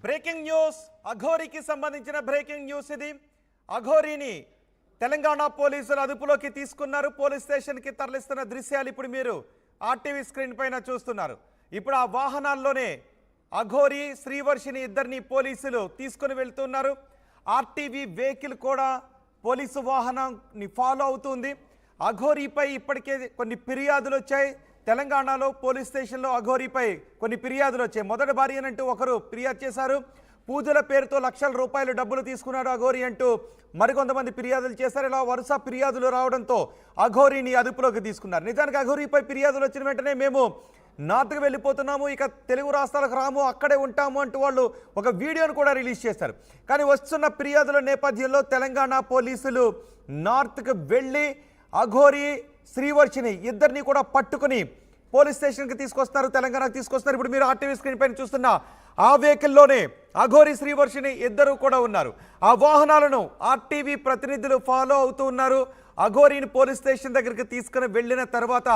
Breaking news అఘోరికి సంబంధించిన breaking news ఇది. అఘోరిని తెలంగాణ పోలీసులు అదుపులోకి తీసుకున్నారు. పోలీస్ స్టేషన్కి తరలిస్తున్న దృశ్యాలు ఇప్పుడు మీరు ఆర్టీవీ స్క్రీన్ పైన చూస్తున్నారు. ఇప్పుడు ఆ వాహనాల్లోనే అఘోరి శ్రీవర్షిని ఇద్దరిని పోలీసులు తీసుకుని వెళ్తున్నారు. ఆర్టీవీ వెహికల్ కూడా పోలీసు వాహనాన్ని ఫాలో అవుతుంది. అఘోరిపై ఇప్పటికే కొన్ని ఫిర్యాదులు వచ్చాయి. తెలంగాణలో పోలీస్ స్టేషన్లో అఘోరిపై కొన్ని ఫిర్యాదులు వచ్చాయి. మొదటి భార్య అంటూ ఒకరు ఫిర్యాదు చేశారు. పూజల పేరుతో లక్షల రూపాయలు డబ్బులు తీసుకున్నాడు అఘోరి అంటూ మరికొంతమంది ఫిర్యాదులు చేశారు. ఇలా వరుస ఫిర్యాదులు రావడంతో అఘోరిని అదుపులోకి తీసుకున్నారు. నిజానికి అఘోరిపై ఫిర్యాదులు వచ్చిన వెంటనే మేము నార్త్కి వెళ్ళిపోతున్నాము, ఇక తెలుగు రాష్ట్రాలకు రాము, అక్కడే ఉంటాము అంటూ వాళ్ళు ఒక వీడియోను కూడా రిలీజ్ చేశారు. కానీ వస్తున్న ఫిర్యాదుల నేపథ్యంలో తెలంగాణ పోలీసులు నార్త్కి వెళ్ళి అఘోరి శ్రీవర్షిని ఇద్దరిని కూడా పట్టుకుని పోలీస్ స్టేషన్కి తీసుకొస్తున్నారు, తెలంగాణకు తీసుకొస్తున్నారు. ఇప్పుడు మీరు ఆర్టీవీ స్క్రీన్ పైన చూస్తున్న ఆ వెహికల్లోనే అఘోరి శ్రీవర్షిని ఇద్దరు కూడా ఉన్నారు. ఆ వాహనాలను ఆర్టీవీ ప్రతినిధులు ఫాలో అవుతూ ఉన్నారు. అఘోరిని పోలీస్ స్టేషన్ దగ్గరికి తీసుకుని వెళ్ళిన తర్వాత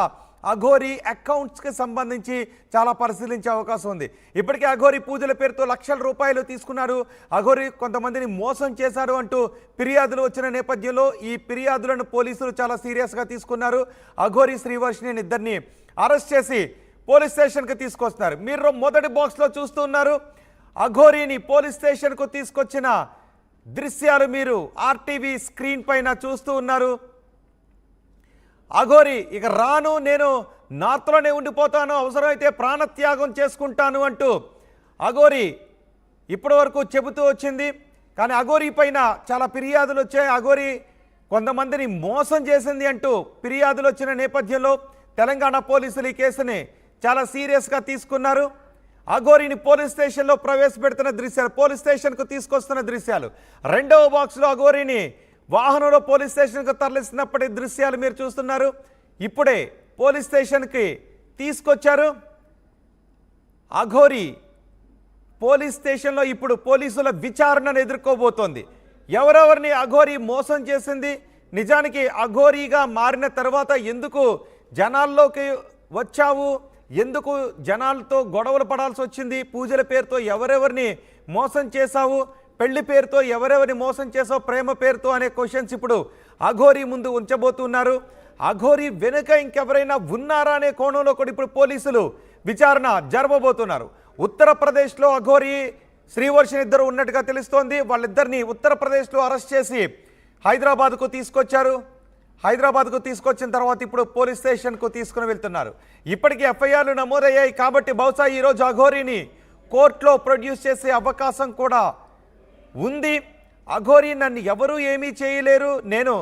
అఘోరి అకౌంట్స్కి సంబంధించి చాలా పరిశీలించే అవకాశం ఉంది. ఇప్పటికే అఘోరి పూజల పేరుతో లక్షల రూపాయలు తీసుకున్నారు, అఘోరి కొంతమందిని మోసం చేశారు అంటూ ఫిర్యాదులు వచ్చిన నేపథ్యంలో ఈ ఫిర్యాదులను పోలీసులు చాలా సీరియస్గా తీసుకున్నారు. అఘోరి శ్రీవర్షిని ఇద్దరిని అరెస్ట్ చేసి పోలీస్ స్టేషన్కి తీసుకొస్తున్నారు. మీరు మొదటి బాక్స్లో చూస్తూ ఉన్నారు. అఘోరిని పోలీస్ స్టేషన్కు తీసుకొచ్చిన దృశ్యాలు మీరు ఆర్టీవీ స్క్రీన్ పైన చూస్తూ ఉన్నారు. అఘోరి ఇక రాను, నేను నార్త్లోనే ఉండిపోతాను, అవసరమైతే ప్రాణత్యాగం చేసుకుంటాను అంటూ అఘోరి ఇప్పటి వరకు చెబుతూ వచ్చింది. కానీ అఘోరి పైన చాలా ఫిర్యాదులు వచ్చాయి. అఘోరి కొంతమందిని మోసం చేసింది అంటూ ఫిర్యాదులు వచ్చిన నేపథ్యంలో తెలంగాణ పోలీసులు ఈ కేసుని చాలా సీరియస్గా తీసుకున్నారు. అఘోరిని పోలీస్ స్టేషన్లో ప్రవేశపెడుతున్న దృశ్యాలు, పోలీస్ స్టేషన్కు తీసుకొస్తున్న దృశ్యాలు. రెండవ బాక్స్లో అఘోరిని వాహనంలో పోలీస్ స్టేషన్కు తరలిస్తున్నప్పటి దృశ్యాలు మీరు చూస్తున్నారు. ఇప్పుడే పోలీస్ స్టేషన్కి తీసుకొచ్చారు. అఘోరి పోలీస్ స్టేషన్లో ఇప్పుడు పోలీసుల విచారణను ఎదుర్కోబోతోంది. ఎవరెవరిని అఘోరి మోసం చేసింది, నిజానికి అఘోరిగా మారిన తర్వాత ఎందుకు జనాల్లోకి వచ్చావు, ఎందుకు జనాలతో గొడవలు పడాల్సి వచ్చింది, పూజల పేరుతో ఎవరెవరిని మోసం చేశావు, పెళ్లి పేరుతో ఎవరెవరిని మోసం చేసావు, ప్రేమ పేరుతో అనే క్వశ్చన్స్ ఇప్పుడు అఘోరి ముందు ఉంచబోతున్నారు. అఘోరి వెనుక ఇంకెవరైనా ఉన్నారా అనే కోణంలో కూడా ఇప్పుడు పోలీసులు విచారణ జరపబోతున్నారు. ఉత్తరప్రదేశ్లో అఘోరి శ్రీవర్షిని ఇద్దరు ఉన్నట్టుగా తెలుస్తోంది. వాళ్ళిద్దరిని ఉత్తరప్రదేశ్లో అరెస్ట్ చేసి హైదరాబాద్కు తీసుకొచ్చారు. హైదరాబాద్కు తీసుకొచ్చిన తర్వాత ఇప్పుడు పోలీస్ స్టేషన్కు తీసుకుని వెళ్తున్నారు. ఇప్పటికీ ఎఫ్ఐఆర్లు నమోదయ్యాయి కాబట్టి బహుశా ఈరోజు అఘోరిని కోర్టులో ప్రొడ్యూస్ చేసే అవకాశం కూడా ఉంది. అఘోరి నన్ను ఎవరూ ఏమీ చేయలేరు, నేను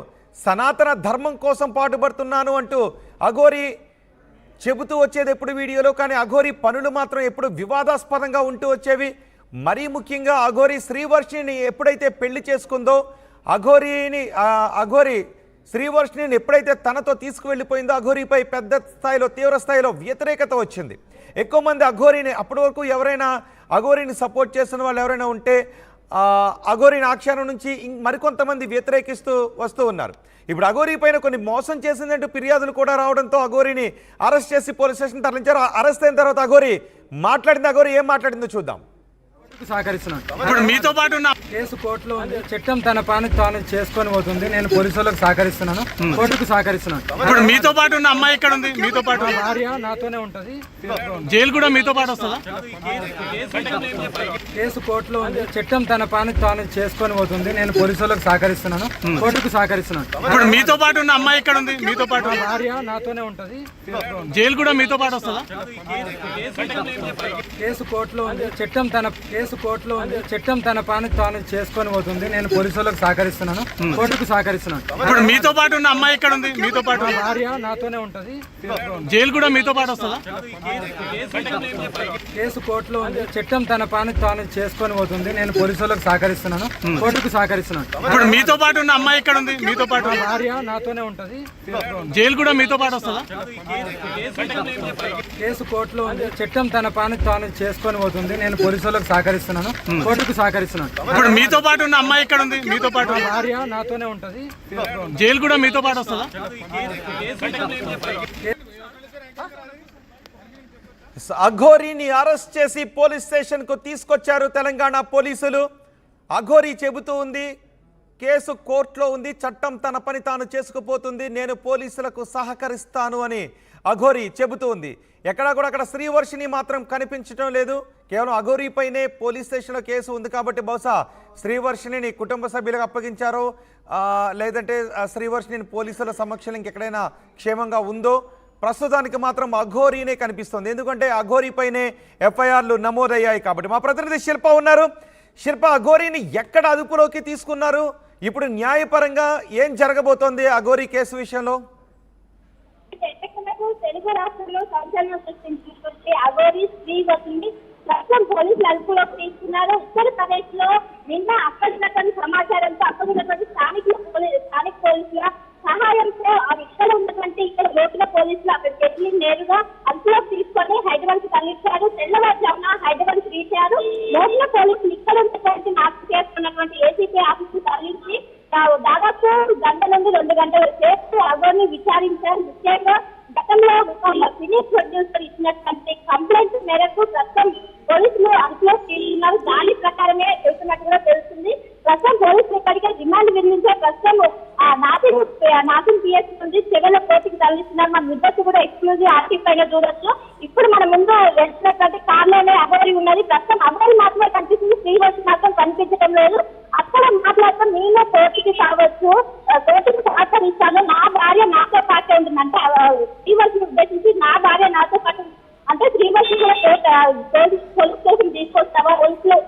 సనాతన ధర్మం కోసం పాటుపడుతున్నాను అంటూ అఘోరి చెబుతూ వచ్చేది ఎప్పుడు వీడియోలో. కానీ అఘోరి పనులు మాత్రం ఎప్పుడు వివాదాస్పదంగా ఉంటూ వచ్చేవి. మరీ ముఖ్యంగా అఘోరి శ్రీవర్షిని ఎప్పుడైతే పెళ్లి చేసుకుందో, అఘోరి శ్రీవర్షిని ఎప్పుడైతే తనతో తీసుకువెళ్ళిపోయిందో అఘోరిపై పెద్ద స్థాయిలో తీవ్ర స్థాయిలో వ్యతిరేకత వచ్చింది. ఎక్కువ మంది అఘోరిని అప్పటి వరకు ఎవరైనా అఘోరిని సపోర్ట్ చేస్తున్న వాళ్ళు ఎవరైనా ఉంటే అఘోరిని ఆఖ్యానం నుంచి మరికొంతమంది వ్యతిరేకిస్తూ వస్తూ ఉన్నారు. ఇప్పుడు అఘోరి పైన కొన్ని మోసం చేసిందంటూ ఫిర్యాదులు కూడా రావడంతో అఘోరిని అరెస్ట్ చేసి పోలీస్ స్టేషన్ తరలించారు. అరెస్ట్ అయిన తర్వాత అఘోరి ఏం మాట్లాడిందో చూద్దాం. ఇప్పుడు మీతో పాటు ఉన్న కేసు కోర్టులో ఉంది. చట్టం తన పని తాను చేసుకొని పోతుంది. నేను పోలీసులకు సహకరిస్తున్నాను, కోర్టుకు సహకరిస్తున్నాను. ఇప్పుడు మీతో పాటు ఉన్న అమ్మాయి ఇక్కడ ఉంది, మీతో పాటు భార్య నాతోనే ఉంటది. జైలు కూడా మీతో పాటు వస్తుందా? కేసు కోర్టులో ఉంది. చట్టం తన పని తాను చేసుకొని పోతుంది. నేను పోలీసులకు సహకరిస్తున్నాను, కోర్టుకు సహకరిస్తున్నాను. ఇప్పుడు మీతో పాటు ఉన్న అమ్మాయి ఇక్కడ ఉంది, మీతో పాటు భార్య నాతోనే ఉంటది. జైలు కూడా మీతో పాటు వస్తుందా? కేసు కోర్టులో ఉంది. చట్టం తన పని తాను చేసుకొని పోతుంది. నేను పోలీసులకు సహకరిస్తున్నాను, కోర్టుకు సహకరిస్తున్నాను. ఇప్పుడు మీతో పాటు ఉన్న అమ్మాయి ఇక్కడ ఉంది, మీతో పాటు భార్య నాతోనే ఉంటది. జైలు కూడా మీతో పాటు వస్తుందా? కేసు కోర్టులో ఉంది. చట్టం తన పని తాను చేసుకొని పోతుంది. నేను పోలీసులకు సహకరిస్తున్నాను, కోర్టుకు సహకరిస్తున్నాను. ఇప్పుడు మీతో పాటు ఉన్న అమ్మాయి ఇక్కడ ఉంది, మీతో పాటు భార్య నాతోనే ఉంటది. జైలు కూడా మీతో పాటు వస్తుందా? కేసు కోర్టులో ఉంది. చట్టం తన పని తాను చేసుకొని పోతుంది. నేను పోలీసులకు సహకరిస్తున్నాను, కోర్టుకు సహకరిస్తున్నాను. ఇప్పుడు మీతో పాటు ఉన్న అమ్మాయి ఇక్కడ ఉంది, మీతో పాటు భార్య నాతోనే ఉంటది. జైలు కూడా మీతో పాటు వస్తుందా? అఘోరీని అరెస్ట్ చేసి పోలీస్ స్టేషన్ కు తీసుకొచ్చారు తెలంగాణ పోలీసులు. అఘోరీ చెబుతూ ఉంది, కేసు కోర్టులో ఉంది, చట్టం తన పని తాను చేసుకుపోతుంది, నేను పోలీసులకు సహకరిస్తాను అని అఘోరీ చెబుతూ ఉంది. ఎక్కడా కూడా అక్కడ శ్రీవర్షిని మాత్రం కనిపించడం లేదు. కేవలం అఘోరీ పైనే పోలీస్ స్టేషన్లో కేసు ఉంది కాబట్టి బహుశా శ్రీవర్షిని కుటుంబ సభ్యులకు అప్పగించారో లేదంటే శ్రీవర్షిని పోలీసుల సమక్షంలో ఇంకెక్కడైనా క్షేమంగా ఉందో. ప్రస్తుతానికి మాత్రం అఘోరీనే కనిపిస్తుంది, ఎందుకంటే అఘోరీ పైనే ఎఫ్ఐఆర్లు నమోదయ్యాయి కాబట్టి. మా ప్రతినిధి శిల్ప ఉన్నారు. శిల్ప, అఘోరీని ఎక్కడ అదుపులోకి తీసుకున్నారు? ఇప్పుడు న్యాయపరంగా ఏం జరగబోతోంది అఘోరీ కేసు విషయంలో? తెలుగు రాష్ట్రంలో సంచలనం సృష్టించినటువంటి అఘోరీ శ్రీవర్షిని ప్రస్తుతం పోలీసులు అదుపులోకి తీసుకున్నారు. ఉత్తరప్రదేశ్ లో నిన్న అక్కడున్నటువంటి సమాచారంతో అక్కడున్నటువంటి స్థానిక పోలీసుల సహాయంతో ఇక్కడ ఉన్నటువంటి ఇక్కడ లోపల పోలీసులు అక్కడికి వెళ్ళి నేరుగా అదుపులోకి తీసుకొని హైదరాబాద్ కి తరలించారు. తెల్లవారుజామున హైదరాబాద్ కి రీచ్ అయ్యారు. లోపల పోలీసులు ఇక్కడ ఉన్నటువంటి మార్పు చేసుకున్నటువంటి ఏసీపీ ఆఫీస్ కు తరలించి దాదాపు గంట నుండి 2 గంటల సేపు అఘోరీని విచారించారు. ముఖ్యంగా గతంలో సినీ ప్రొడ్యూసర్ ఇచ్చినటువంటి కంప్లైంట్ మేరకు ప్రస్తుతం పోలీసులు అదుపులో తీసుకున్నారు. దాని ప్రకారమే చేస్తున్నట్టుగా తెలుస్తుంది. ప్రస్తుతం పోలీసులు ఇప్పటికే రిమాండ్ విధించే ప్రస్తుతం నాసిన్ పిఎస్ నుండి చెవెల కోర్టుకి తరలిస్తున్నారు. మన విద్యార్థి కూడా ఎక్స్క్లూజివ్ ఆర్టీ పైన చూడొచ్చు. ఇప్పుడు మన ముందు వెళ్తున్నటువంటి కార్లోనే అఘోరీ ఉన్నది. ప్రస్తుతం అఘోరీ మాత్రమే కనిపిస్తుంది, శ్రీవర్షి మాత్రం కనిపించడం లేదు. అక్కడ మాట్లాడటం నేను కోర్టుకి కావచ్చు, కోర్టుకి సహకరిస్తాను, నా భార్య నాతో పాటే ఉంటుంది అంటే శ్రీవర్షిని ఉద్దేశించి నా భార్య నాతో పాటు అంటే శ్రీవర్షి కూడా పోలీస్ స్టేషన్ తీసుకొస్తావా, పోలీసులు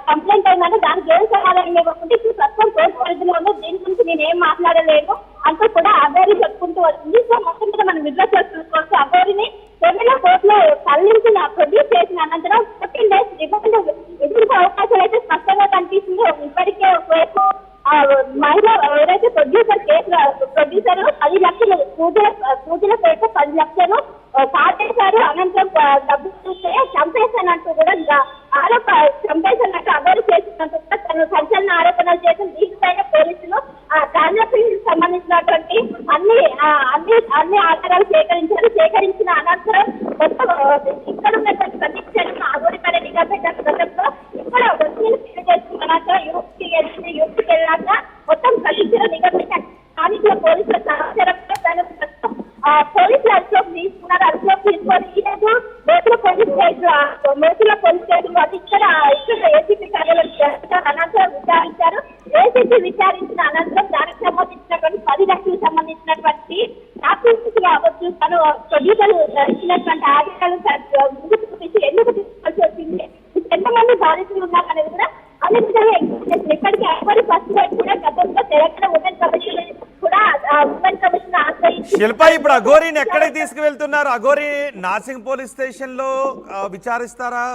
కంప్లైంట్ అయిందంటే దానికి ఏం సమాధానం ఇవ్వకుంటే ఇప్పుడు ప్రస్తుతం కోర్టు పరిధిలో ఉంది, దీని గురించి నేను ఏం మాట్లాడలేదు అంటూ కూడా అఘోరీ చెప్పుకుంటూ వస్తుంది. సో మొత్తం మీద మనం విడుదల చేసుకోవచ్చు. అఘోరీని తెలంగాణ కోర్టులో తరలించి ప్రొడ్యూస్ చేసిన అనంతరం 14 days రిమాండ్ ఎదుర్కొనే అవకాశాలు అయితే స్పష్టంగా కనిపిస్తుంది. ఇప్పటికే ఒకవైపు మహిళ ఎవరైతే ప్రొడ్యూసర్ 10 లక్షలు పూజల పేట 10 లక్షలు కాటేశారు. అనంతరం డబ్బు చూస్తే చంపేశానంటూ కూడా చంపేశానంటూ అఘోరీ చేసినట్టు కూడా తను సంచలన ఆరోపణలు చేసి దీనిపైన పోలీసులు ట్రాన్సాక్షన్ సంబంధించినటువంటి అన్ని ఆధారాలు సేకరించిన అనంతరం మొత్తం ఇక్కడ ఉన్నటువంటి ప్రతిక్షణ అఘోరీ పైన నిఘా పెట్టిన క్రమంలో ఇక్కడ వసూలు చేసుకున్నాక యూపీకి వెళ్ళాక మొత్తం ప్రతిక్షణ నిఘా పెట్టిన స్థానికుల పోలీసుల సమాచారంతో తను పోలీసులు అదుపులోకి తీసుకున్నారు. అదుపులోకి తీసుకొని ఈ రోజు మేతుల పోలీస్ స్టేషన్ ఇక్కడ ఏసీపీ కార్యాలయం అనంతరం విచారించారు. ఏసీపీ విచారించిన అనంతరం దానికి సంబంధించినటువంటి 10 లక్షలకు సంబంధించినటువంటి డాక్యుమెంట్స్ కావచ్చు, తను ప్రొడ్యూసర్ ఇచ్చినటువంటి ఆధారాలు ముందుకు చూపించి ఎందుకు తీసుకోవాల్సి వచ్చింది, ఎంతమంది బాధితులు ఉన్నారు అనేది కూడా అన్ని విధంగా ఇప్పటికీ అఘోరీ ఫస్ట్ కూడా గతంలో తెలంగాణ ఉమెన్ కమిషన్ కూడా ఆశ్రయించి. శిల్ప, ఇప్పుడు అఘోరీని ఎక్కడికి తీసుకువెళ్తున్నారు? అఘోరీ నాసింగ్ పోలీస్ స్టేషన్ లో విచారిస్తారా?